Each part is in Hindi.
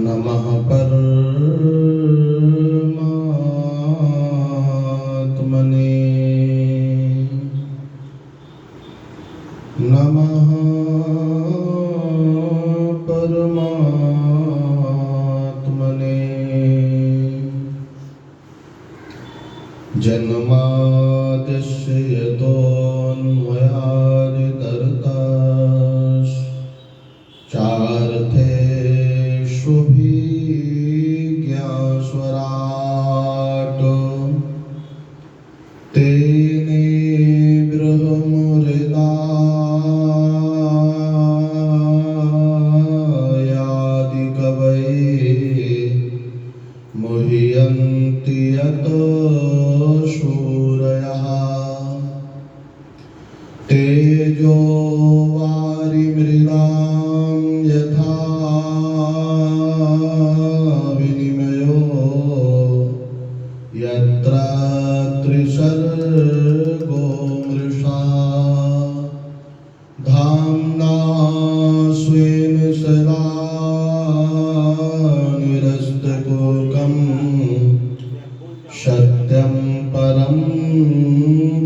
नमः परमात्मने नमः परमात्मने जन्माद्यस्य यतोऽन्वयादितरतश्चार्थेष्वभिज्ञस्वराट् तेने बृहमुरगायादिकवये मुह्यन्ति यतो शूरयः तेजो वारिमृदां यथा विनिमयो यत्र त्रिसर्गो मृषा धाम्ना स्वेन सदा निरस्तकुहकं सत्यं परं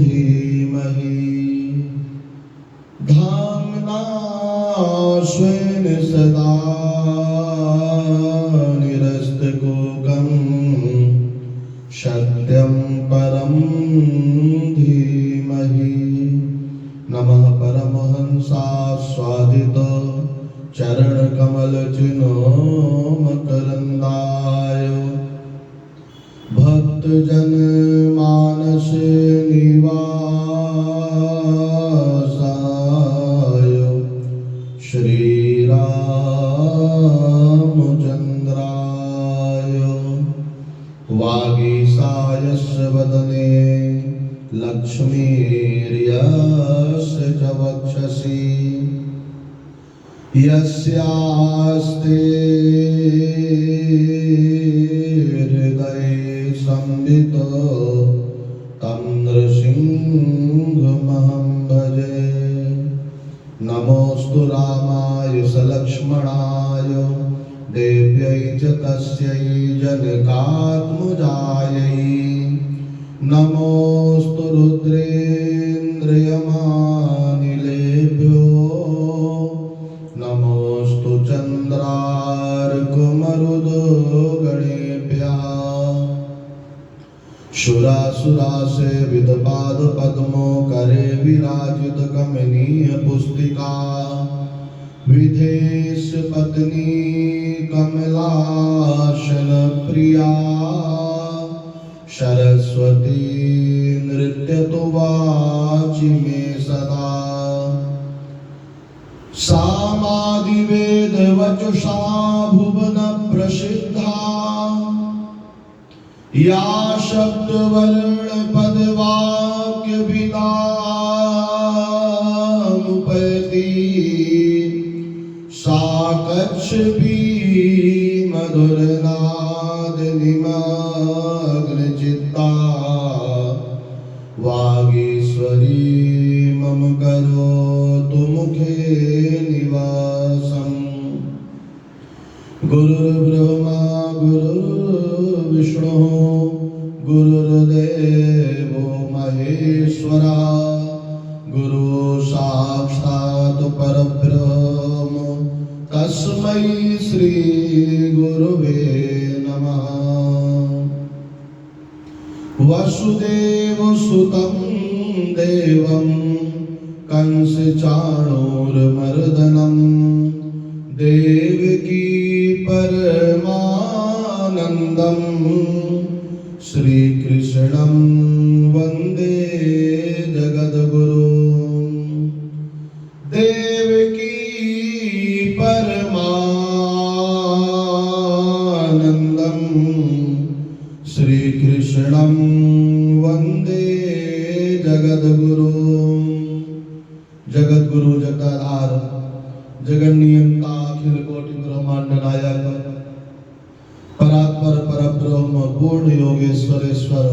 धीमहि धाम्ना स्वेन सदा निरस्तकुहकं सत्यं परं धीमहि नमः परमहंसास्वादित चरणकमलचिह्नो मकरन्दाय भक्तजनमानस निवासाय श्रीरामचन्द्राय वागीशायस्य वदने लक्ष्मीर्यस्य च वक्षसि यस्यास्ते हृदये संवित् तं नृसिंहमहं भजे नमोऽस्तु रामाय सलक्ष्मणाय देव्यै च तस्यै जनकात्मजायै नमोऽस्तु रुद्रेन्द्रयमानिलेभ्यो नमोऽस्तु चन्द्रार्कमरुदगणेभ्यः शुरासुरासेवितपादपद्मो करे विराजितकमनीय पुस्तिका विधेशपत्नी कमलासन प्रिया सरस्वती नृत्यतु वाचि मे सदा सामादिवेदवचसा भुवन प्रसिद्धा या शब्दवर्णपदवाक्यभिधामुपैति सा कच्छपि मधुरनादनिमग्नचित्ता वागीश्वरी मम करोतु मुखे निवासम् गुरुर्ब्रह्मा गुरुर्विष्णुः गुरुर्देवो महेश्वरः गुरुः साक्षात् परब्रह्म तस्मै श्री गुरुवे नमः वसुदेवसुतं देवं कंसचाणूरमर्दनं देवकी परमानन्दं श्रीकृष्णं वन्दे जगद्गुरुं देवकी परमानन्दं श्रीकृष्णं वन्दे जगद्गुरुं जगद्गुरु जगदाधार जगन्नियंता अखिल कोटि ब्रह्मांड नायक परात्पर परब्रह्म पूर्ण योगेश्वरेश्वर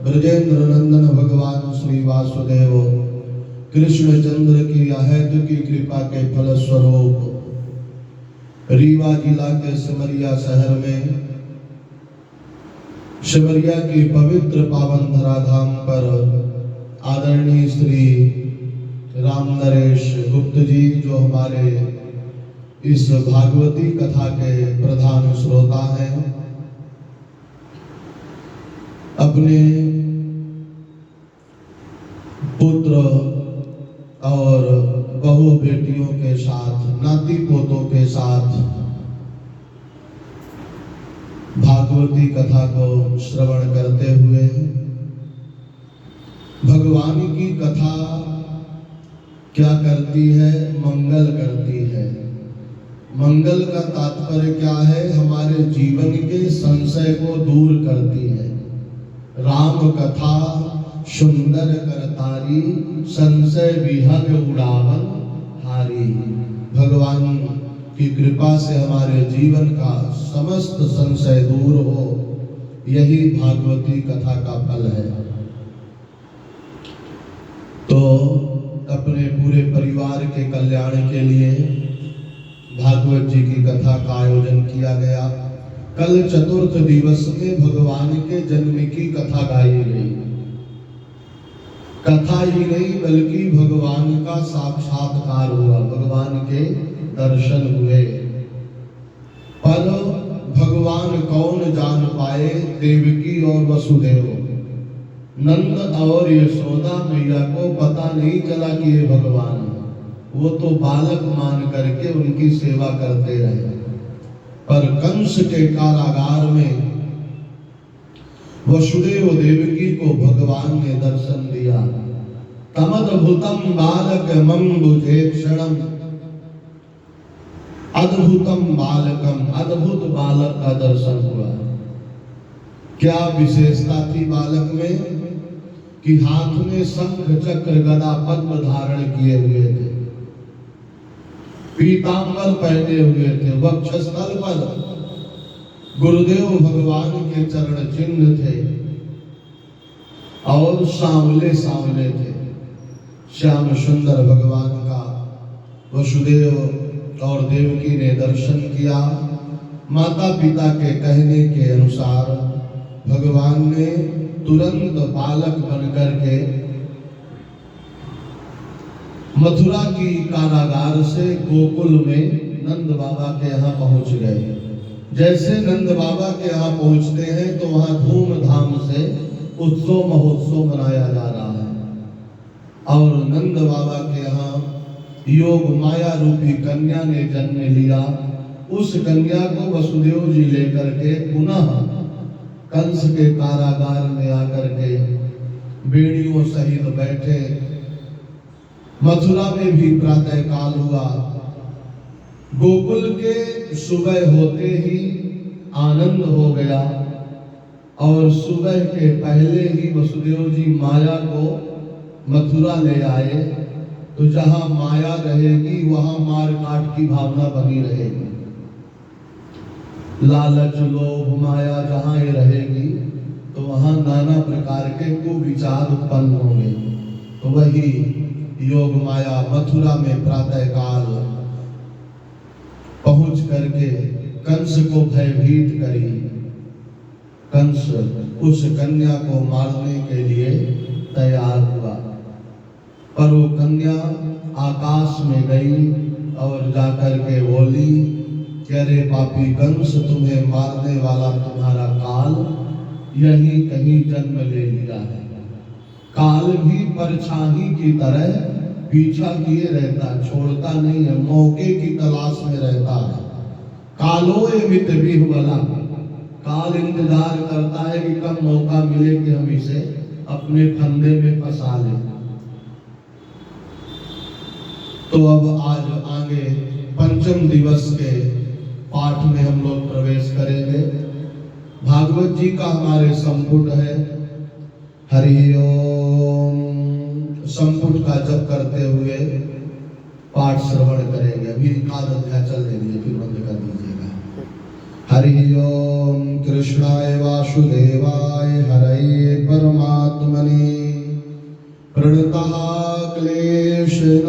ब्रजेंद्र नंदन भगवान श्री वासुदेव कृष्ण चंद्र की अहेतु की कृपा के फलस्वरूप रीवा जिला के सिमरिया शहर में सिमरिया की पवित्र पावन धराधाम पर आदरणीय श्री राम नरेश गुप्त जी, जो हमारे इस भागवती कथा के प्रधान श्रोता हैं, अपने पुत्र और बहु बेटियों के साथ, नाती पोतों के साथ भागवती कथा को श्रवण करते हुए भगवान की कथा क्या करती है? मंगल करती है। मंगल का तात्पर्य क्या है? हमारे जीवन के संशय को दूर करती है। राम कथा सुंदर करतारी, संशय विहग उड़ावन हारी। भगवान की कृपा से हमारे जीवन का समस्त संशय दूर हो, यही भागवती कथा का फल है। तो अपने पूरे परिवार के कल्याण के लिए भागवत जी की कथा का आयोजन किया गया। कल चतुर्थ दिवस में भगवान के जन्म की कथा गाई गई। कथा ही नहीं बल्कि भगवान का साक्षात्कार हुआ, भगवान के दर्शन हुए। पर भगवान कौन जान पाए? देवकी और वसुदेव। नंद और यशोदा मैया को पता नहीं चला कि ये भगवान है। वो तो बालक मान करके उनकी सेवा करते रहे। पर कंस के कारागार में वसुदेव देवकी को भगवान ने दर्शन दिया। तमद्भुतम बालक मंबुजे क्षणम, अद्भुतम बालकम, अद्भुत बालक का दर्शन हुआ। क्या विशेषता थी बालक में? कि हाथ में शंख चक्र गदा पद्म धारण किए हुए थे, पीतांबर पहने हुए थे, वक्षस्थल पर गुरुदेव भगवान के चरण चिन्ह थे और सांवले सांवले थे। श्याम सुंदर भगवान का वसुदेव और देवकी ने दर्शन किया। माता पिता के कहने के अनुसार भगवान ने तुरंत बालक बनकर के मथुरा की कारागार से गोकुल में नंद बाबा के यहाँ पहुंच गए। जैसे नंद बाबा के यहाँ पहुंचते हैं तो वहां धूमधाम से उत्सव महोत्सव मनाया जा रहा है। और नंद बाबा के यहाँ योग माया रूपी कन्या ने जन्म लिया। उस कन्या को वसुदेव जी लेकर के पुनः कंस के कारागार में आकर के बेड़ियों सहित बैठे। मथुरा में भी प्रातः काल हुआ। गोकुल के सुबह होते ही आनंद हो गया और सुबह के पहले ही वसुदेव जी माया को मथुरा ले आए। तो जहां माया रहेगी वहां मार काट की भावना बनी रहेगी। लालच लोभ माया जहां ये रहेगी तो वहां नाना प्रकार के कुविचार उत्पन्न होंगे। तो वही योग माया मथुरा में प्रातः काल पहुंच करके कंस को भयभीत करी। कंस उस कन्या को मारने के लिए तैयार हुआ, पर वो कन्या आकाश में गई और जाकर के बोली कि अरे पापी कंस, तुम्हें मारने वाला तुम्हारा काल यही कहीं जन्म ले लिया है। काल भी परछाई की तरह पीछा किए रहता, छोड़ता नहीं है, मौके की तलाश में रहता है। कालोए मित विह्वला, काल इंतजार करता है कि कब मौका मिले कि हम इसे अपने फंदे में फंसा लें। तो अब आज आगे पंचम दिवस के पाठ में हम लोग प्रवेश करेंगे। भागवत जी का हमारे संपुट है हरि ओम। संपुट का जप करते हुए पाठ श्रवण करेंगे। अभी एकाध अध्याय चलने दीजिए, फिर बंद कर दीजिएगा। हरि ओम। कृष्णाय वासुदेवाय हरये परमात्मने प्रणतः क्लेशनाशाय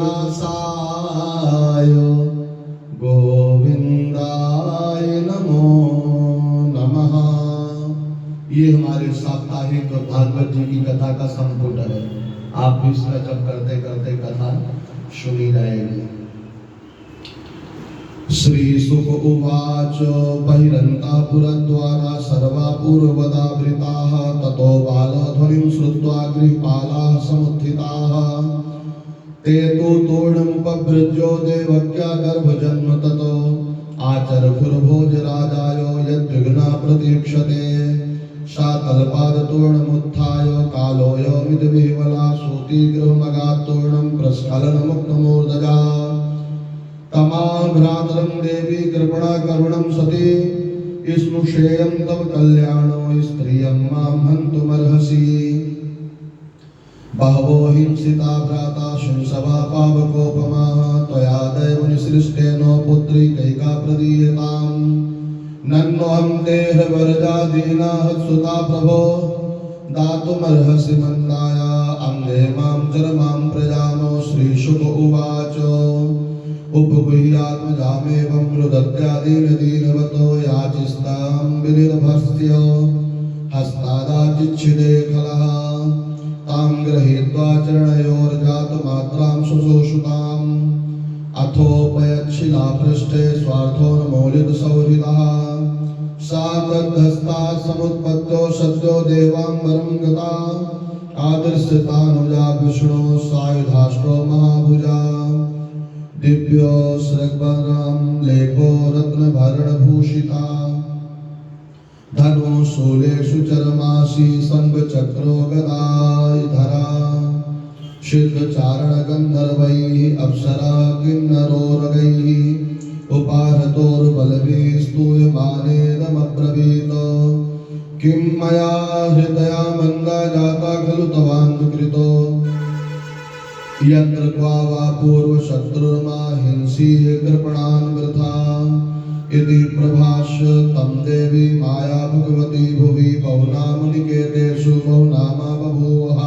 गोविंदाय नमो नमः। ये हमारे साप्ताहिक भागवत जी की कथा का संपुट है। आप भी इसका जब करते करते कथा सुनी जाएगी। श्री सुक उवाच बहिरन्तापुरद्वारा सर्वा पूर्वदावृताः ततो बालध्वनिं श्रुत्वा गृहपालाः समुत्थिताः ते तु तूर्णमुपभृज्यो देवक्या गर्भजन्म ततो आचरखुर्भोजराजायो यद्विघ्ना प्रतीक्षते सा तल्पादतूर्णमुत्थाय कालोऽयमिदविह्वला सूतिगृहमगात्तूर्णं प्रस्खलनमुक्तमूर्धजा तमाभ्रातरं देवी कृपणा करुणं सती स्नुषेयं तव कल्याणो स्त्रियं मां हन्तुमर्हसि। बहवो हिंसिता भ्राता शंसवा पावकोपमाः त्वया दैव निसृष्टेन पुत्री कैका प्रदीयताम् नन्नोऽहं देहवरजादीना हत्सुता प्रभो दातुमर्हसि मन्दाया अंगे मां चरमां प्रजानो। श्रीशुक उवाच उपगुह्यात्मजामेवं रुदत्यादीनदीनवतो याचिस्तां विनिर्भस्य हस्तादाचिच्छिदे खलः तां गृहीत्वा चरणयोर्जातमात्रां शुश्रूषुताम् अथोपयच्छिलापृष्ठे स्वार्थोन्मौलितसौहृदः सा तद्धस्ता समुत्पत्तो सद्यो देवाम्बरं गता आदर्शतानुजा विष्णो सायुधाष्टो महाभुजा दिव्यो सृग्वरं लेपो रत्नभरणभूषिता धनु शूलेषु चरमासी संघचक्रो गदाधरा सिद्धचारण गंधर्वैः अप्सरा किन्नरोरगैः उपाहतोर्बलभिः स्तूयमानेदमब्रवीत् किं मया हृदया मन्दा जाता खलु तवान्धकृतो यत्र क्वा वा पूर्वशत्रुर्मा हिंसीः कृपणान् वृथा इति प्रभाष्य तं देवी माया भगवती भुवि बहुनामनिकेतेषु बहुनामा बभूवः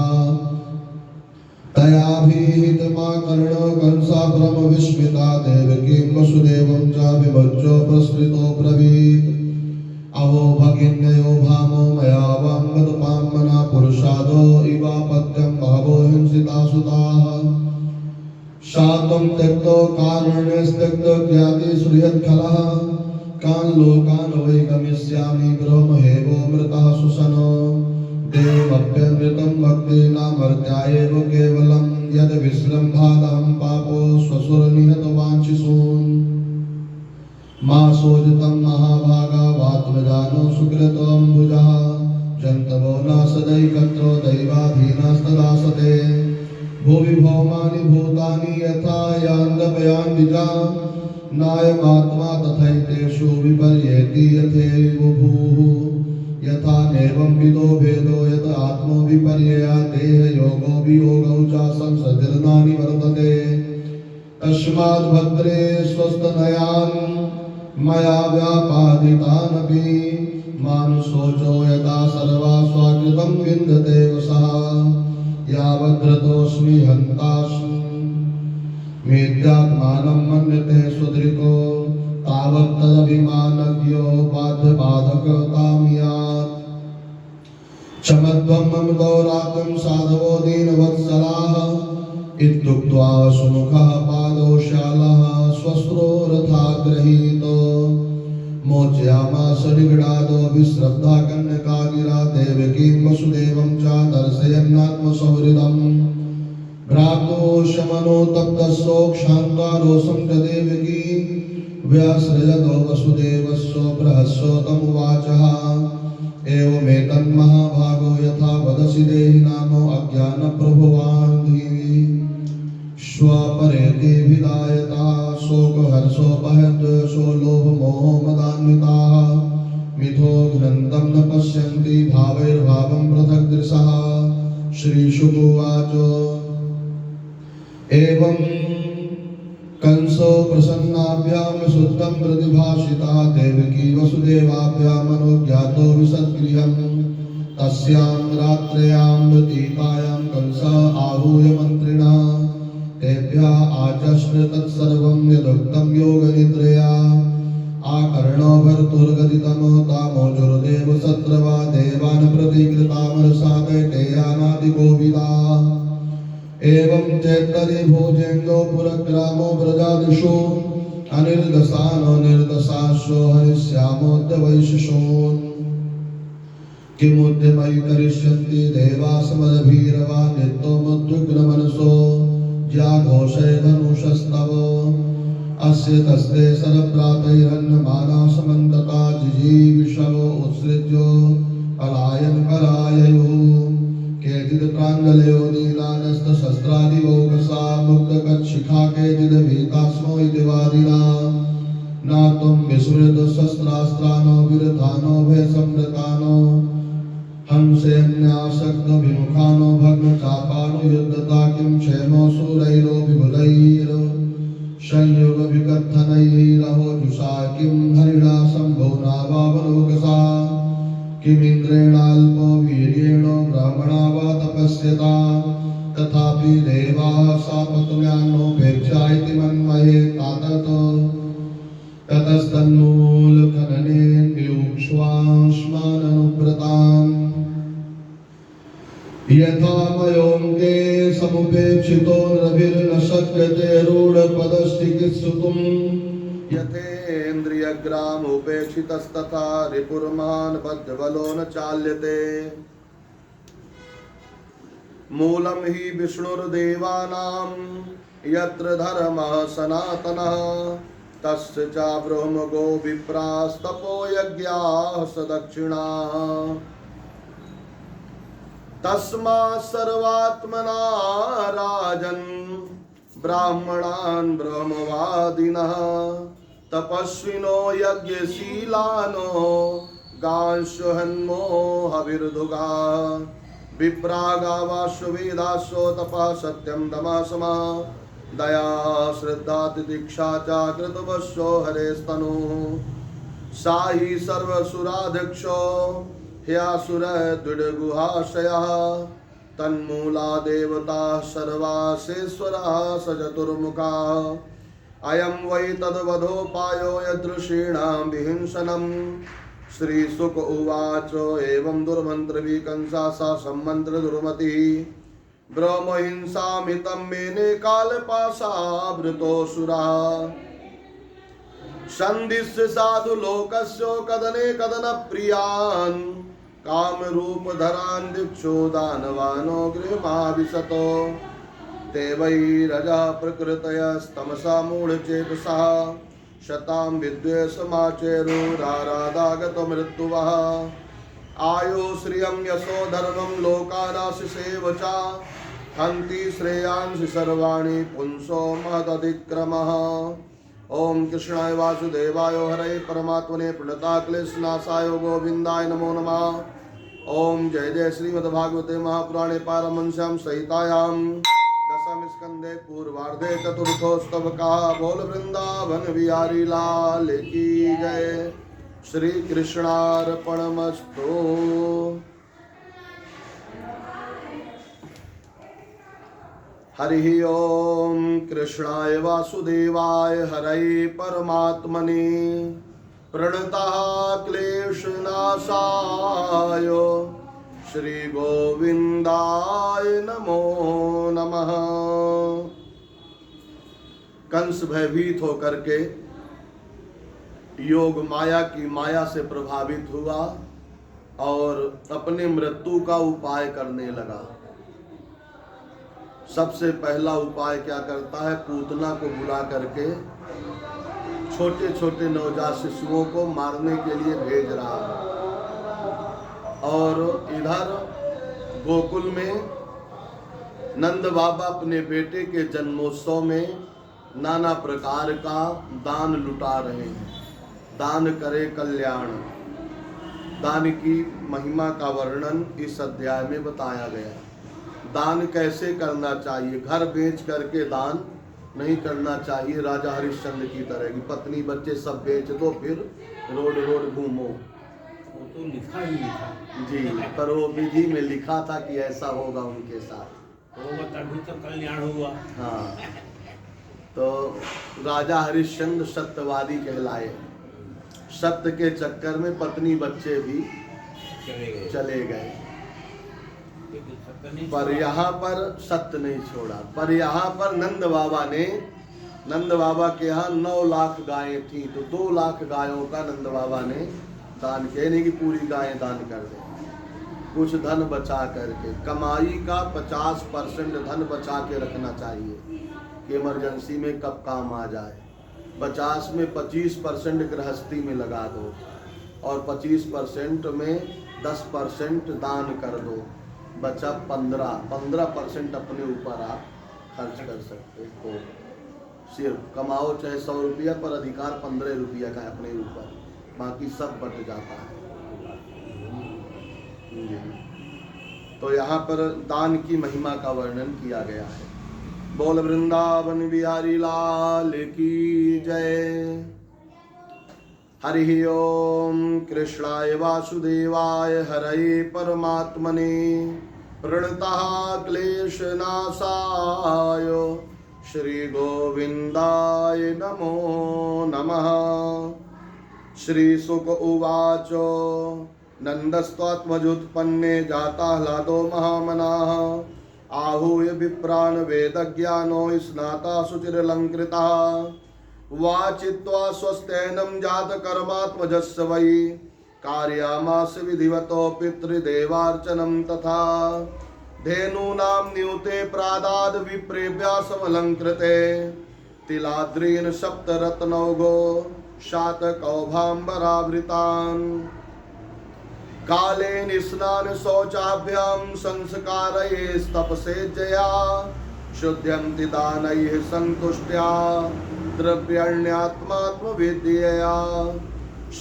तयाभिहितमाकर्ण्य कंसा ब्रह्मविस्मिता देवकीं वसुदेवं च विभज्य प्रसृतो ब्रवीत् अहो भगिन्ययो भामो मया वाङ्गदपाम्मना पुरुषादो इवापत्यं बहवो हिंसिता सुताः सा त्वं त्यक्तो कारण्यस्त्यक्तो ज्ञाति श्रूयत्खलः कान् लोकान् वै गमिष्यामि गृहमहेवो मृतः सुसनो देवमप्यमृतं भक्तिनामर्त्यायैव केवलं यद् विश्रम्भादहं पापो श्वशुरनिहतवाञ्छिसून् मा सोजतं महाभागा वात्मजानो सुकृतोऽम्बुजः जन्तवो न सदैकत्रो दैवाधीनास्तदासते भुवि भौमानि भूतानि यथा यान्दवयान्दिजा नायमात्मा तथैतेषु विपर्येति यथैव भूः यथा नैवं विदो भेदो यत आत्मो विपर्यया देहयोगो वियोगौ च संसर्गनानि वर्तते तस्माद् भद्रे स्वस्तनयान् मया व्यापादितानपि मानुषोचो यथा सर्वा स्वाकृतं विन्दते वसः यावद्धृतोऽस्मि हन्तास्मि मेद्यात्मानं मन्यते सुधृतो तावत्तदभिमानज्ञो बाध्यबाधकतां यात् क्षमध्वं मम गौरातं साधवो दीनवत्सलाः इत्युक्त्वा सुमुखः पादौशालः स्वस्त्रो रथाग्रहीतो मोचयामास निगडादो विश्रब्धा कन्यका गिरा देवकीं वसुदेवं च दर्शयन्नात्मसौहृदम् भ्रातो शमनो तप्तशोकशान्ता रोषं च देवकी व्यासृजतो वसुदेवस्य बृहस्यो तमुवाचः एवमेतन्महाभागो यथा वदसि देहि नामो अज्ञानप्रभवान् धीः स्वपरेति विदायता शोकहर्षोपहद्वेषो लोभमोहो मदान्विताः मिथो घ्नन्तं न पश्यन्ति भावैर्भावं पृथग्दृशः। श्रीशुक उवाच एवं कंसो प्रसन्नाभ्यां शुद्धं प्रतिभाषिता देवकी वसुदेवाभ्यां मनोज्ञातो विसद्गृहं तस्यां रात्र्यां व्यतीतायां कंस आहूय मंत्रिणा तेभ्यः आचष्ण तत्सर्वं यदुक्तं योगनिद्रया आकर्णो भर्तुर्गदितं तामोजुर्देव सत्रवा देवान् प्रतिकृतामरसादैतेयानादिकोविदा एवं चैतरि भोजेन्दो पुरग्रामो व्रजादिषु अनिर्दशानो निर्दशाशो हरिष्यामोद्यवैशिषोन् किमुद्यमयि करिष्यन्ति देवासमदभीरवा नित्यमुद्विग्नमनसो ज्याघोषे धनुषस्तव अस्य तस्ते सरप्रातैरन्यमानासमन्तता जिजीविषवो उत्सृज्यो पलायन पलाययुः केचित् प्राञ्जलयो नीलानस्तशस्त्रादिवौकसा मुक्तकच्छिखा केचित् भीतास्मो इति वादिना न त्वं विस्मृतशस्त्रास्त्रानो विरथानो भयसंवृतानो हंसेऽन्यासक्तो विमुखानो भग्नचापानो युद्धता किं क्षेमो शूरैरो विपुलैर् संयोग विकथनैरहो जुषा किं हरिणा शम्भो नावावलोकसा किमिन्द्रेणाल्पो वीर्येण ब्राह्मणा वा तपस्यता तथापि देवाः सापत्न्यान्नोपेक्षा इति मन्महे ततस्तन्मूलखननेन वियुक्ष्वाश्माननुव्रताम् यथा मयोऽङ्गे समुपेक्षितो रविर्न शक्यते रूढपदश्चिकित्सितुं यथेन्द्रियग्रामुपेक्षितस्तथा रिपुर्मान् बद्धबलो न चाल्यते मूलं हि विष्णुर्देवानां यत्र धर्मः सनातनः तस्य च ब्रह्मगो विप्रास्तपो यज्ञाः सदक्षिणाः तस्मात् सर्वात्मना राजन् ब्राह्मणान् ब्रह्मवादिनः तपस्विनो यज्ञशीलानो गांशुहन्मो हविर्धुगा विप्रागावाश्व वेदाश्व तपः सत्यं दमः समः दया श्रद्धा तितिक्षा च कृतवश्यो हरेस्तनुः सा हि सर्वसुराध्यक्षो ह्यासुरः द्विडगुहाशयः तन्मूला देवता सर्वासेश्वरः स चतुर्मुखाः अयं वै तद्वधोपायो यदृषीणां विहिंसनम् श्रीशुक उवाच एवं दुर्मन्त्रभिः कंसा सा सम्मन्त्र दुर्मतिः ब्रह्महिंसामितं मेने कालपाशावृतोऽसुरः सन्दिश्य साधु लोकस्य कदने कदन प्रियान् कामरूपधरान् दिक्षो दानवानो गृहमाविशतो ते वै रजः प्रकृतयस्तमसा मूढचेतसः शतां विद्वेषमाचेरुरारादागतमृत्युवः आयो श्रियं यशो धर्मं लोकानाशिषेव च हन्ति श्रेयांसि सर्वाणि पुंसो महदधिक्रमः ओम कृष्णाय वासुदेवाय हरे परमात्मने प्रणताक्लेशनाशाय गोविंदाय नमो नमः। ओम जय जय श्रीमद्भागवते महापुराणे पारमहंस्यां सहितायां दशम स्कंदे पूर्वार्धे चतुर्थोस्तवकः। बोल वृंदावन बिहारी लाल की जय। श्री कृष्णार्पणमस्तु। हरि ओम कृष्णाय वासुदेवाय हरे परमात्मने प्रणतः क्लेशनाशाय श्री गोविंदाय नमो नमः। कंस भयभीत होकर के योग माया की माया से प्रभावित हुआ और अपने मृत्यु का उपाय करने लगा। सबसे पहला उपाय क्या करता है, पूतना को बुला करके छोटे छोटे नवजात शिशुओं को मारने के लिए भेज रहा है। और इधर गोकुल में नंद बाबा अपने बेटे के जन्मोत्सव में नाना प्रकार का दान लुटा रहे हैं। दान करे कल्याण, दान की महिमा का वर्णन इस अध्याय में बताया गया। दान कैसे करना चाहिए, घर बेच करके दान नहीं करना चाहिए। राजा हरिश्चंद्र की तरह की पत्नी बच्चे सब बेच दो, फिर रोड रोड घूमो। तो लिखा ही नहीं था जी, पर वो विधि में लिखा था कि ऐसा होगा उनके साथ। होगा तभी तो कल्याण हुआ। हाँ, तो राजा हरिश्चंद्र सत्यवादी कहलाए। सत्य के चक्कर में पत्नी बच्चे भी चले गए, लेकिन सत्य नहीं पर छोड़ा। यहाँ पर सत्य नहीं छोड़ा। पर यहाँ पर नंद बाबा के यहाँ 9 लाख गायें थी, तो 2 लाख गायों का नंद बाबा ने दान किया। नहीं कि पूरी गायें दान कर दें, कुछ धन बचा करके। कमाई का 50% धन बचा के रखना चाहिए कि इमरजेंसी में कब काम आ जाए। 50 में 25% गृहस्थी में लगा दो और 25% में 10% दान कर दो, बचा 15% अपने ऊपर आप खर्च कर सकते हो। सिर्फ कमाओ चाहे 100 रुपया, पर अधिकार 15 रुपया का है अपने ऊपर, बाकी सब बट जाता है। तो यहाँ पर दान की महिमा का वर्णन किया गया है। बोल वृंदावन बिहारी लाल की जय। हरि ओम कृष्णाय वासुदेवाय हरये परमात्मने प्रणतः क्लेशनाशाय श्री गोविंदाय नमो नमः। श्री शुक उवाच नंदस्त्वात्मजुत्पन्ने जाताह्लादो महामनाः आहूय विप्रान् वेदज्ञानो स्नाता शुचिरलङ्कृतः वाचित्वा स्वस्तेनं जातकर्मात्मजस्य वै कार्यामास विधिवतो पितृदेवार्चनं तथा धेनूनां न्यूते प्रादाद् विप्रेभ्यासमलङ्कृते तिलाद्रीन् सप्तरत्नौघो शातकौभाम्बरावृतान् काले स्नान शौचाभ्यां संस्कारये तपसेज्जया शुद्ध्यन्ति दानैः सन्तुष्ट्या द्रव्यण्यात्मात्मविद्यया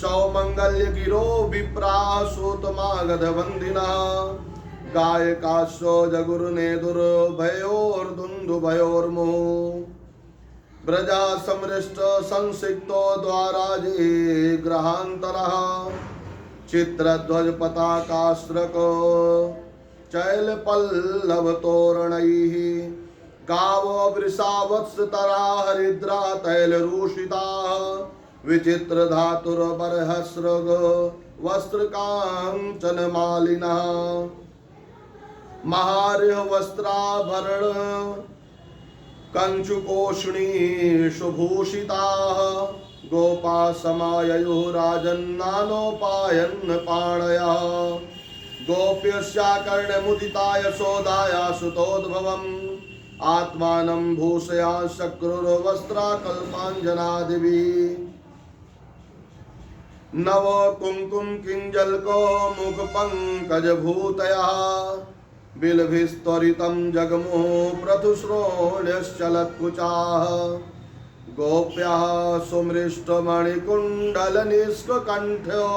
सौमंगल्य गिरो विप्राः सूतमागधवन्दिनः गायकाश्चो जगुरुनेदुर्भयोर्दुन्दुभयोर्मुहुः ब्रजा समृष्ट संसिक्तो द्वाराजे ग्रहान्तरः चित्रध्वज पताकाश्रको चैलपल्लव तोरणैः गावो वृषावत्सतरा हरिद्रा तैलरूषिताः विचित्र धातुर्बर्हस्रग वस्त्रकाञ्चनमालिनः महार्ह वस्त्राभरण कंचुकोष्णी सुभूषिताः गोपा समाययुः राजन्नानोपायन् पाणयः गोप्यस्याकर्णमुदिता यशोदाया सुतोद्भवम् आत्मानं भूषया शक्रुर्वस्त्राकल्पाञ्जनादिभिः नव कुंकुम किंजल्को मुख पंकज भूतया बिलभिस्त्वरितं जगमुः प्रथुश्रोण्यश्चलत्कुचाः गोप्याः सुमृष्टमणिकुण्डलनिष्ककण्ठ्यो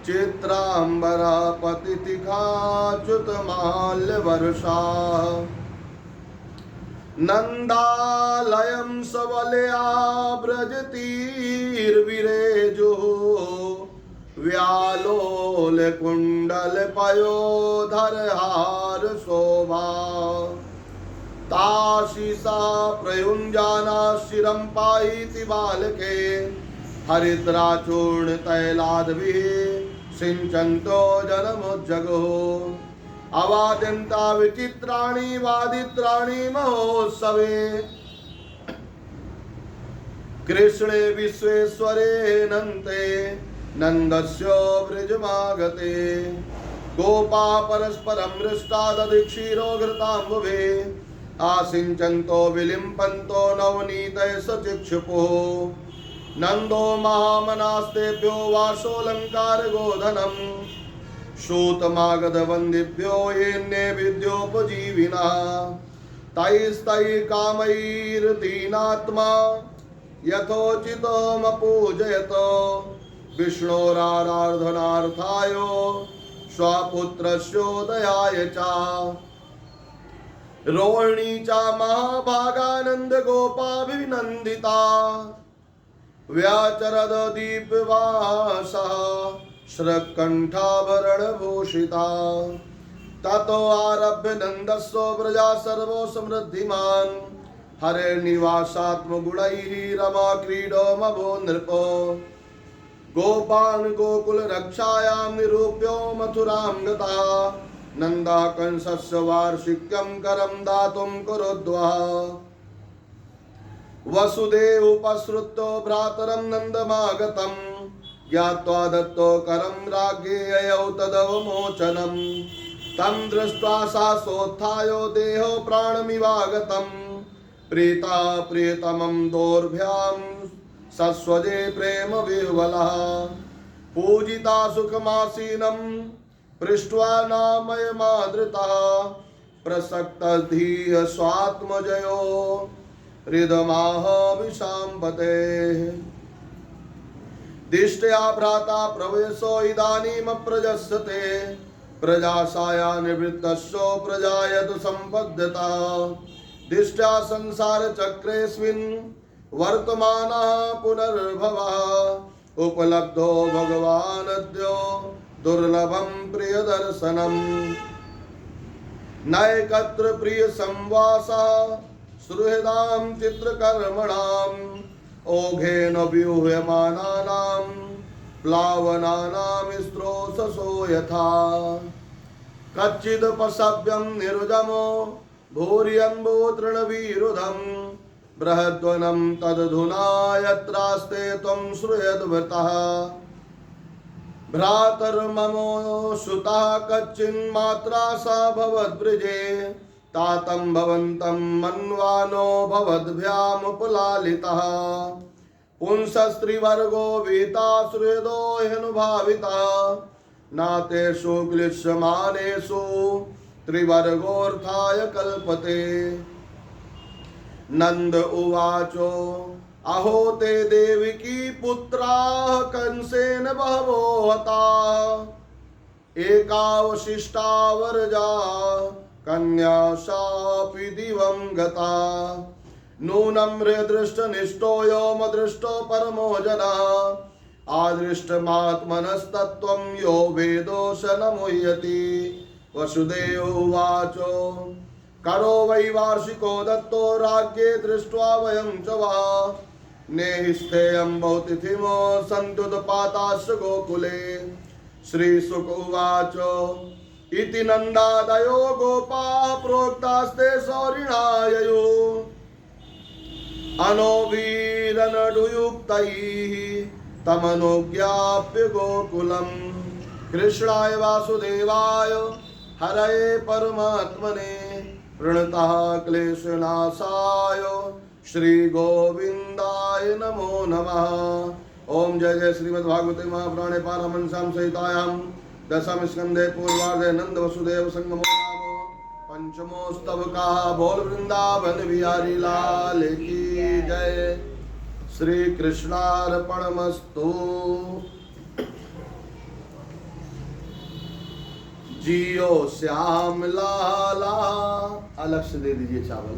चित्राम्बरा पतितिखाच्युतमाल्यवर्षाः नन्दालयं सबलया व्रजतीर्विरेजुः व्यालोलकुण्डलपयोधरहार शोभा ताशीसा प्रयुञ्जाना शिरं पायिति बालके हरिद्राचूर्ण तैलाद्भिः सिञ्चन्तो जनमुज्जगुः अवाद्यन्ता विचित्राणि वादित्राणि महोत्सवे कृष्णे विश्वेश्वरे नन्ते नन्दस्यो ब्रजमागते गोपा परस्परं मृष्टा दधिक्षीरो घृताम्बुभे आसिञ्चन्तो विलिम्पन्तो नवनीतय सचिक्षुपुः नन्दो महामनास्तेभ्यो वासोऽलङ्कार गोधनम् सूतमागधवन्दिभ्यो येन्नेभिद्योपजीविनः तैस्तैः कामैर्दीनात्मा यथोचितमपूजयत विष्णोराराधनार्थाय स्वपुत्रस्योदयाय च रोहिणी च महाभागानन्द गोपाभिनन्दिता व्याचरद दीपवासः श्रकंठाभरणभूषिता ततो आरभ्य नंदस्व प्रजा सर्वो समृद्धिमान हरे निवासात्मगुणैः रमा क्रीडो मभो नृपो गोपान् गोकुल रक्षायां निरूप्यो मथुरां गता नंदा कंसस्य वार्षिक्यं करं दातुं कुरुद्वः वसुदेव उपसृतो भ्रातरं नन्दमागतं ज्ञात्वा दत्तो करं राज्ञे ययौ तदवमोचनं तं दृष्ट्वा सा सोत्थायो देहो प्राणमिवागतं प्रीता प्रियतमं दोर्भ्यां सस्वजे प्रेम विह्वलः पूजिता सुखमासीनं पृष्ट्वा नामयमादृतः प्रसक्तधीः स्वात्मजयो हृदमाह विशाम्पते दिष्ट्या भ्राता प्रवेशो इदानीमप्रजस्यते प्रजासाया निवृत्तस्यो प्रजायतु सम्पद्यता दिष्ट्या संसार चक्रेऽस्मिन् वर्तमानः पुनर्भवः उपलब्धो भगवानद्यो दुर्लभं प्रियदर्शनम् नैकत्र प्रिय संवासः सुहृदां चित्रकर्मणाम् ओघेन व्यूह्यमानानां प्लावनानां स्रोतसो यथा कच्चिदपसव्यं निरुजमो भूर्यम्बो तृणविरुधं बृहद्वनं तदधुना यत्रास्ते त्वं श्रूयद्वृतः भ्रातर्ममो सुतः कच्चिन्मात्रा सा भवद्ब्रिजे तातं भवन्तं मन्वानो भवद्भ्यामुपलालितः पुंसस्त्रिवर्गो वीता श्रुयदो ह्यनुभावितः नातेषु क्लिश्यमानेषु त्रिवर्गोऽर्थाय कल्पते नंद उवाचो अहो ते देवकी पुत्राः कंसेन बहवो हताः एकावशिष्टा वरजा कन्या शापि दिवं गता नूनं हृदृष्टनिष्ठो यो मदृष्टो परमो जनः आदृष्टमात्मनस्तत्त्वं यो वेदो स न मुह्यति वसुदेव उवाचो करो वै वार्षिको दत्तो राज्ञे दृष्ट्वा वयं च वा नेहिस्थेयं बहुतिथिमो सन्त्युत्पाताश्च गोकुले श्रीशुक उवाचो इति नन्दादयो गोपाः प्रोक्तास्ते सौरिणाययो अनोवीरनडुयुक्तैः तमनुज्ञाप्य गोकुलं कृष्णाय वासुदेवाय हरये परमात्मने प्रणतः क्लेशनाशाय श्री गोविंदाय नमो नमः। ओम जय जय श्रीमद्भागवते महापुराणे पारमहंस्यां सहितायां दशम स्कंदे पूर्वार्धे नंद वसुदेव संगमो नाम पंचमो स्तवकाः। बोल वृंदावन बिहारी लाल की जय। श्री कृष्णार्पणमस्तु। जियो श्याम लाला। अलग से दे दीजिए चावल।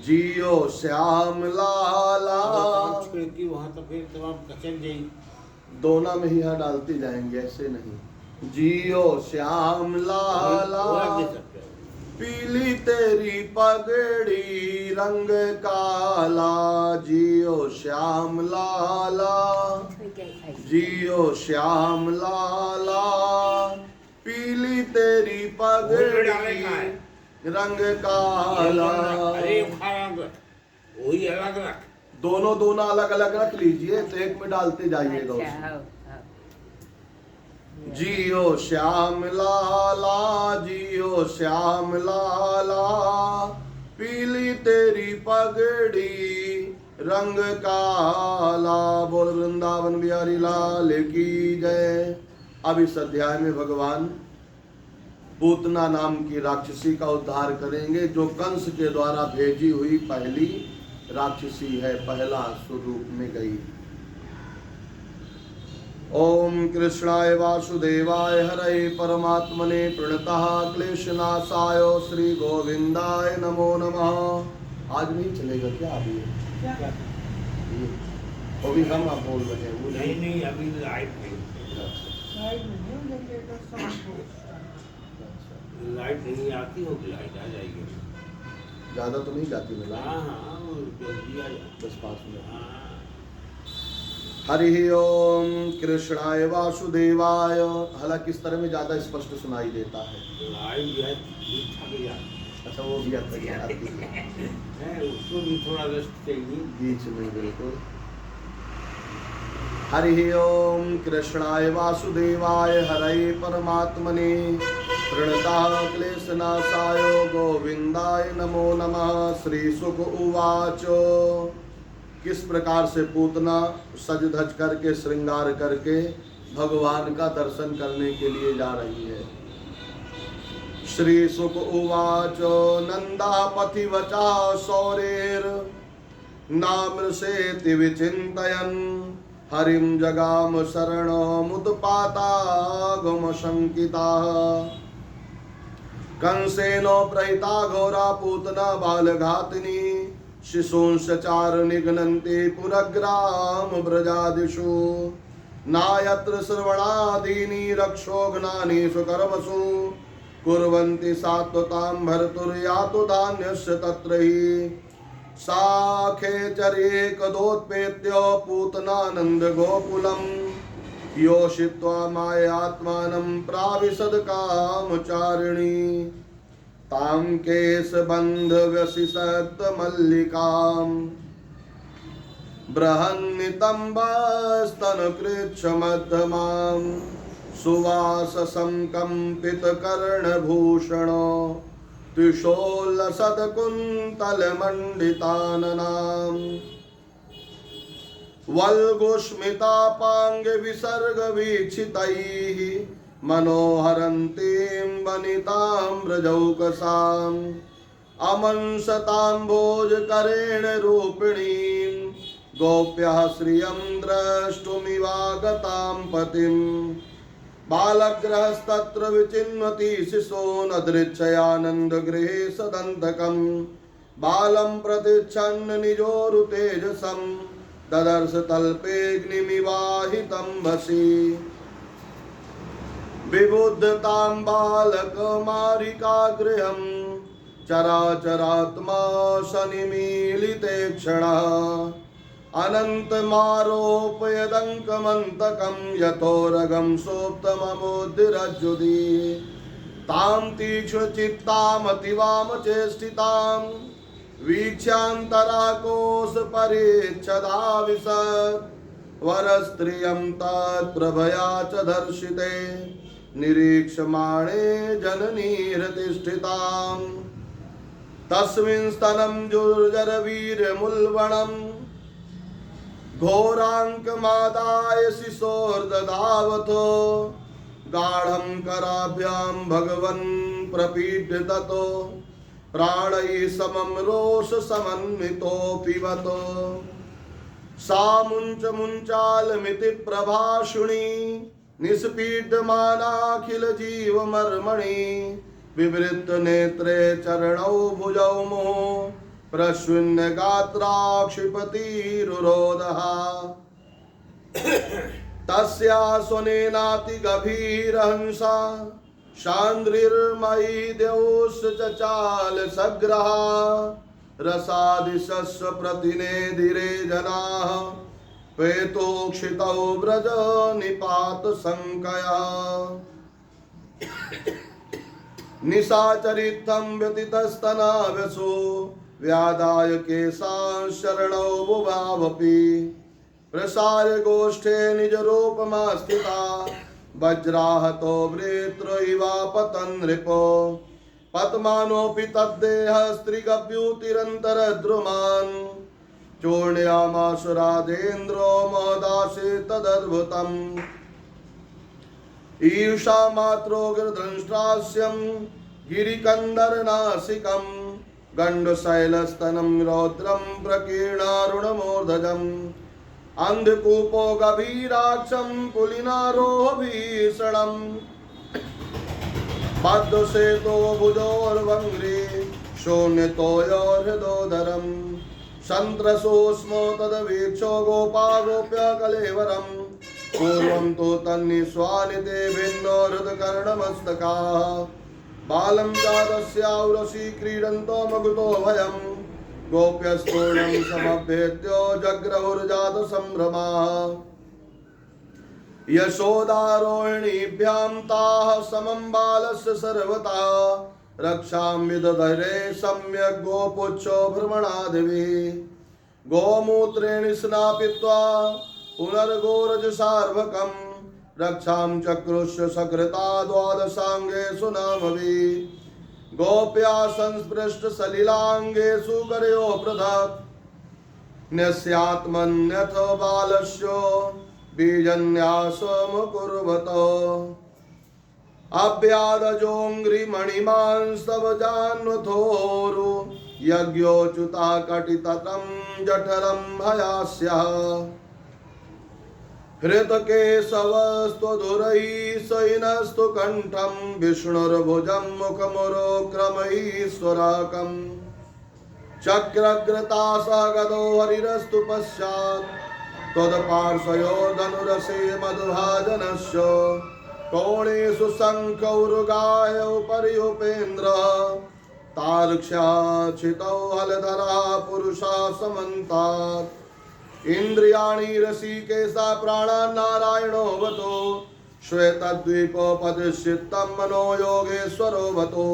जियो श्याम लाला। वहां तो फिर तमाम कचन जाई दोना में ही यहाँ डालते जाएंगे, ऐसे नहीं। जियो श्याम लाला पीली तेरी पगड़ी रंग काला। जियो श्याम लाला जियो श्याम लाला पीली तेरी पगड़ी रंग काला। वही अलग रख, दोनों दोनों अलग अलग रख लीजिए, तो एक में डालते जाइएगा उसमें। जियो श्याम लाला जियो श्याम लाला पीली तेरी पगड़ी रंग काला। बोल वृंदावन बिहारी लाल की जय। अब इस अध्याय में भगवान पूतना नाम की राक्षसी का उद्धार करेंगे, जो कंस के द्वारा भेजी हुई पहली राक्षसी है, पहला स्वरूप में गई। ओम कृष्णाय वासुदेवाय हरये परमात्मने प्रणतः क्लेशनाशाय श्री गोविंदाय नमो नमः। आज नहीं चलेगा क्या अभी? क्या? ये अभी हम आप बोल रहे हैं वो नहीं नहीं अभी लाइट नहीं, लाइट नहीं आती होगी, लाइट आ जाएगी। ज़्यादा तो नहीं जाती मिला, हाँ हाँ वो जल्दी आ जाए। 10-5 मिनट। हाँ हरि ओम कृष्णाय वासुदेवाय। हालांकि इस तरह में ज़्यादा स्पष्ट सुनाई देता है। लाइट जो है थक जाती अच्छा वो भी आता है, उसको भी थोड़ा रेस्ट चाहिए। बीच में बिल्कुल। हरि ओम कृष्णाय वासुदेवाय हरये परमात्मने प्रणतः क्लेशनाशाय गोविंदाय नमो नमः। श्री शुक उवाच। किस प्रकार से पूतना सज धज करके श्रृंगार करके भगवान का दर्शन करने के लिए जा रही है। श्री शुक उवाच नंदापति वचा सौरेर नामृषेति विचिन्तयन् हरिं जगाम शरणमुत्पातागम शंकिताः। कंसेनो प्रहिता घोरा पूतना बालघातिनी शिशूंश्च चार निघ्नन्ति पुरग्राम ब्रजादिषु। नायत्र श्रवणादीनि रक्षोघ्नानीषु कर्मसु कुर्वन्ति सात्वतां भर्तुर्यातु धान्यस्य तत्र हि। साखेचर्ये कदोत्पेत्य पूतनानन्द गोकुलं योषित्वा मायात्मानं प्राविशद कामचारिणी। तां केशबन्ध व्यसिषत् मल्लिकां बृहन्नितम्बस्तनकृच्छमध्यमां सुवाससंकम्पितकर्णभूषणो त्रिशोलसत्कुन्तलमण्डिताननाम् वल्गुष्मितापाङ्गविसर्गवीक्षितैः मनोहरन्तीं वनितां व्रजौकसाम् अमंसताम्भोजकरेण रूपिणीं गोप्यः श्रियं द्रष्टुमिवागतां पतिम्। बालग्रहस्तत्र विचिन्वति शिशोनदृच्छयानन्दगृहे सदन्तकम् बालं प्रतिच्छन्न निजोरुतेजसं ददर्श तल्पेऽग्निमिवाहितं वशी। विबुद्धतां बालकमारिकागृहं चराचरात्मा सनिमीलिते क्षणः अनन्तमारोपयदङ्कमन्तकं यतोरगं सोप्तमबुद्धिरज्जुदी। तां तीक्ष्णचित्तामतिवामचेष्टितां वीक्ष्यान्तराकोशपरिच्छदाविशत् वरस्त्रियं तत्प्रभया च दर्शिते निरीक्षमाणे जननीरतिष्ठिताम्। तस्मिन् स्तनं जुर्जरवीर्यमुल्बणं घोराङ्कमादाय शिशोर्दधावतो गाढं कराभ्यां भगवन् प्रपीड्य ततो प्राणैः समं रोष समन्वितो पिबतो। सा मुञ्च मुञ्चालमिति प्रभाषुणी निष्पीड्यमानाखिल जीवमर्मणि विवृत नेत्रे चरणौ भुजौ मुहुः प्रश्विन्न गात्राक्षिपतिरुरोधः। तस्या स्वनेनाति गभीरहंसा शान्द्रिर्मयी द्यौश्चचाल सग्रहा रसादिशस्व प्रतिनेधिरे जनाः पेतोक्षितौ व्रज निपात संकया। निशाचरितं व्यतितस्तनावसो व्यादाय केशां शरणौ बुभावपि प्रसार्य गोष्ठे निजरूपमा स्थिता वज्राहतो वृत्र इवापतन् नृपो पद्मानोऽपि तद्देहः स्त्रीगभ्युतिरन्तरद्रुमान् चूर्णयामास राजेन्द्रो महदासे तदद्भुतम्। ईर्षा मात्रो गिरदंष्ट्रास्यं गिरिकन्दरनासिकं गण्डशैलस्तनं रौद्रं प्रकीर्णारुणमूर्धजम् अन्धकूपो गभीराक्षं कुलिनारोहभीषणम् पद्मसेतो भुजोर्वङ्ग्रे शून्यतोयो हृदोदरम् सन्त्रसोऽस्मो तदवीक्षो गोपा गोप्य कलेवरम् पूर्वं तु तन्निस्वानि ते भिन्नो हृदकर्णमस्तकाः बालं जातस्याउरसि क्रीडन्तो मकुतो भयम् गोप्यस्तूर्णं समभ्येत्यो जग्रहुर्जातसम्भ्रमाः यशोदारोहिणीभ्यां ताः समं बालस्य सर्वथा रक्षां विदधरे सम्यक् गोपुच्छो भ्रमणादिभिः गोमूत्रेण स्नापित्वा पुनर्गोरजसार्वकं रक्षां चक्रुष्य सकृता द्वादशाङ्गेषु नामभिः गोप्या संस्पृष्ट सलिलाङ्गेषु करयो पृथक् न्यस्यात्मन्यथ बालस्य बीजन्यासमुकुर्वत अव्यादजोऽङ्घ्रिमणिमांस्तव जान्वथोरु यज्ञोच्युता कटितटं जठरं हयास्यः हृतकेशवस्त्वधुरैः सैनस्तु कण्ठं विष्णुर्भुजं मुखमुरोक्रमैश्वराकम् चक्रग्रता सह गदो हरिरस्तु पश्चात् त्वत्पार्श्वयोर्धनुरसे मधुभाजनस्य कोणेषु शङ्खौरुगायौ पर्युपेन्द्रः तार्क्ष्याचितौ हलधरा पुरुषा समन्तात् इन्द्रियाणि रसिकेशा प्राणान्नारायणो वतो श्वेतद्वीपोपतिष्ठितं मनो योगेश्वरो वतो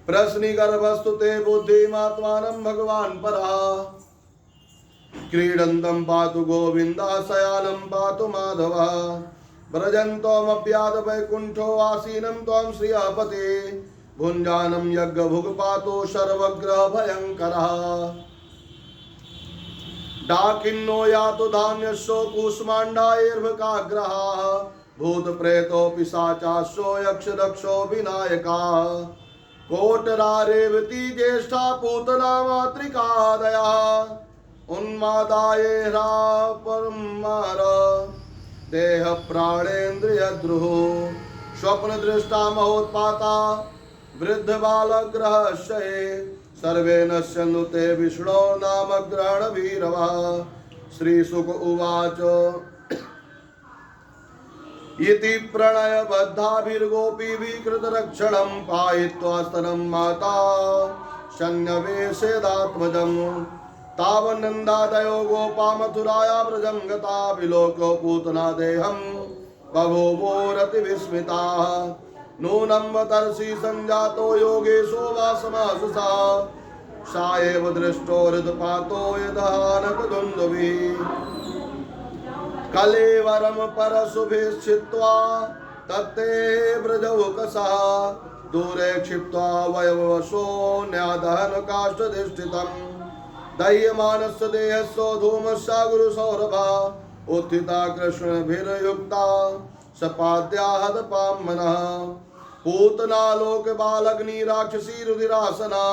प्रश्निगर्भस्तु ते बुद्धिमात्मानं भगवान् परः क्रीडन्तं पातु गोविन्दः शयानं पातु माधवः व्रजन्तोमप्याद वैकुण्ठो आसीनं त्वां श्रियपते भुञ्जानं यज्ञभुग्पातो सर्वग्रह भयङ्करः डाकिन्नो यातु धान्यस्यो कूष्माण्डायैर्भकाग्रहाः भूतप्रेतो पिशाचास्यो यक्षदक्षो विनायकाः कोटरा रेवती ज्येष्ठा पूतना मातृकादयः उन्मादायेहरा परमार देह प्राणेन्द्रियद्रुः स्वप्नदृष्टा महोत्पाता वृद्धबालग्रहस्य सर्वे नश्यन्तु ते विष्णो नाम ग्रहणभीरवः श्रीशुक उवाच इति प्रणयबद्धाभिर्गोपीभिः कृतरक्षणं पायित्वा स्तनं माता शन्यवेशेदात्मजम् तावन्नन्दादयो गोपा मथुराया व्रजं गता विलोक्यो पूतना देहं बभूवोरतिविस्मिताः नूनं वतर्षि सञ्जातो योगेशो वासमासुषा सा एव दृष्टो हृदपातो यदहानकदुन्दुभिः कलेवरं परशुभिश्चित्वा तत्ते व्रजौकसः दूरे क्षिप्त्वा वयवशो न्यादहनकाष्ठधिष्ठितम् दह्यमानस्य देहस्यो धूमस्या गुरुसौरभा उत्थिता कृष्णभिर्युक्ता सपाद्या हतपां मनः पूतना लोकबालग्नि राक्षसी रुधिरासना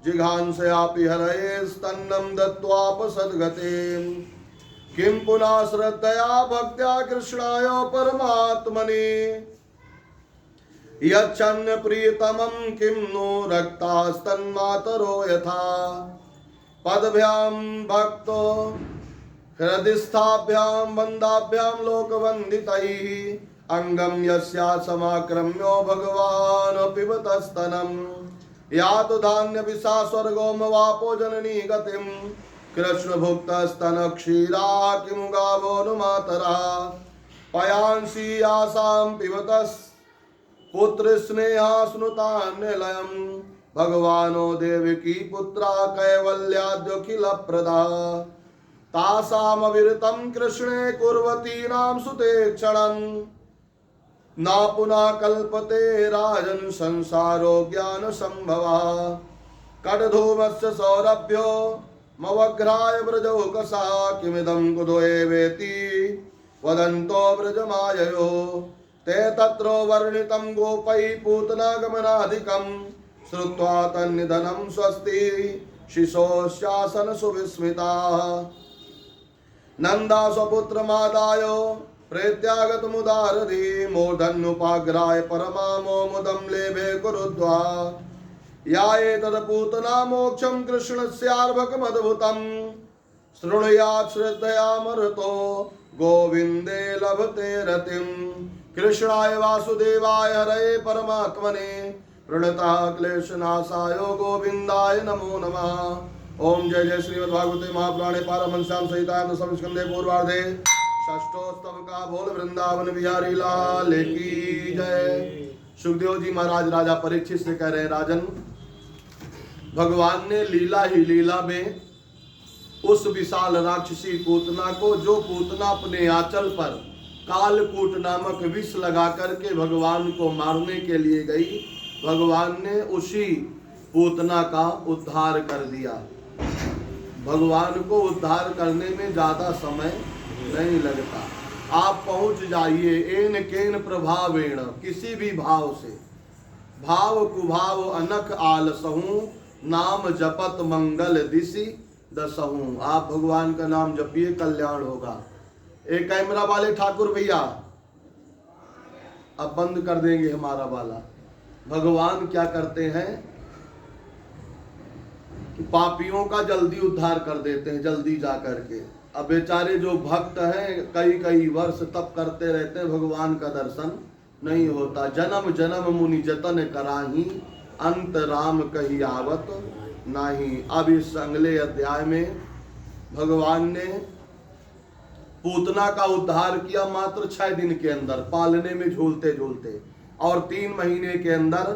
जिघांसयापि हरये स्तन्नं दत्त्वापसद्गतिम् किं पुनः श्रद्धया भक्त्या कृष्णाय परमात्मने यच्छन्न प्रियतमं किं नो रक्तास्तन्मातरो यथा पदभ्यां भक्तो हृदिस्थाभ्यां वन्दाभ्यां लोकवन्दितैः अंगं यस्या समाक्रम्यो भगवान् पिबतस्तनं यातु धान्यविषा स्वर्गोमवापो जननी गतिं कृष्णभुक्तस्तन क्षीरा किमु गावो नु मातरः पयांसि यासां पिबतस् पुत्र स्नेहास्नुतान्निलयम् भगवानो देवकी पुत्रा कैवल्याद्यखिलप्रदा तासामविरतं कृष्णे कुर्वतीनां सुते क्षणं न पुनः कल्पते राजन् संसारो ज्ञानसम्भवः कडधूमस्य सौरभ्यो मवघ्राय व्रजौकसा किमिदं कुतो एवेति वदन्तो व्रजमाययो ते तत्रो वर्णितं गोपैः पूतनागमनाधिकं श्रुत्वा तन्निधनं स्वस्ति शिशोश्यासन सुविस्मिताः नन्दा स्वपुत्रमादाय प्रेत्यागतमुदारधि मूर्धन्युपाग्राय परमामो मुदं लेभे कुरुद्वा या एतत्पूतना मोक्षं कृष्णस्यार्भकमद्भुतम् शृणुयात् श्रद्धयामृतो गोविन्दे लभते रतिम् कृष्णाय वासुदेवाय हरये परमात्मने प्रणतः क्लेशनाशाय गोविन्दाय नमो नमः। ओम जय जय श्रीमद्भागवते महापुराणे पारमहंस्यां सहितायां दशमस्कन्धे पूर्वार्धे षष्ठोस्तव का बोल वृंदावन बिहारी लाल की जय। सुखदेव जी महाराज राजा परीक्षित से कह रहे हैं, राजन भगवान ने लीला ही लीला में उस विशाल राक्षसी पूतना को, जो पूतना अपने आंचल पर कालकूट नामक विष लगा करके भगवान को मारने के लिए गई, भगवान ने उसी पूतना का उद्धार कर दिया। भगवान को उद्धार करने में ज्यादा समय नहीं लगता। आप पहुंच जाइए एन केन प्रभावेण, किसी भी भाव से, भाव कुभाव अनख आलसहूं नाम जपत मंगल दिशि दसहूं। आप भगवान का नाम जपिए, कल्याण होगा। एक कैमरा वाले ठाकुर भैया अब बंद कर देंगे हमारा वाला। भगवान क्या करते हैं कि पापियों का जल्दी उद्धार कर देते हैं, जल्दी जा करके। अब बेचारे जो भक्त हैं कई कई वर्ष तप करते रहते हैं, भगवान का दर्शन नहीं होता। जन्म जन्म मुनि जतन कराही अंत राम कही आवत नहीं। अब इस अगले अध्याय में भगवान ने पूतना का उद्धार किया मात्र 6 दिन के अंदर, पालने में झूलते झूलते, और 3 महीने के अंदर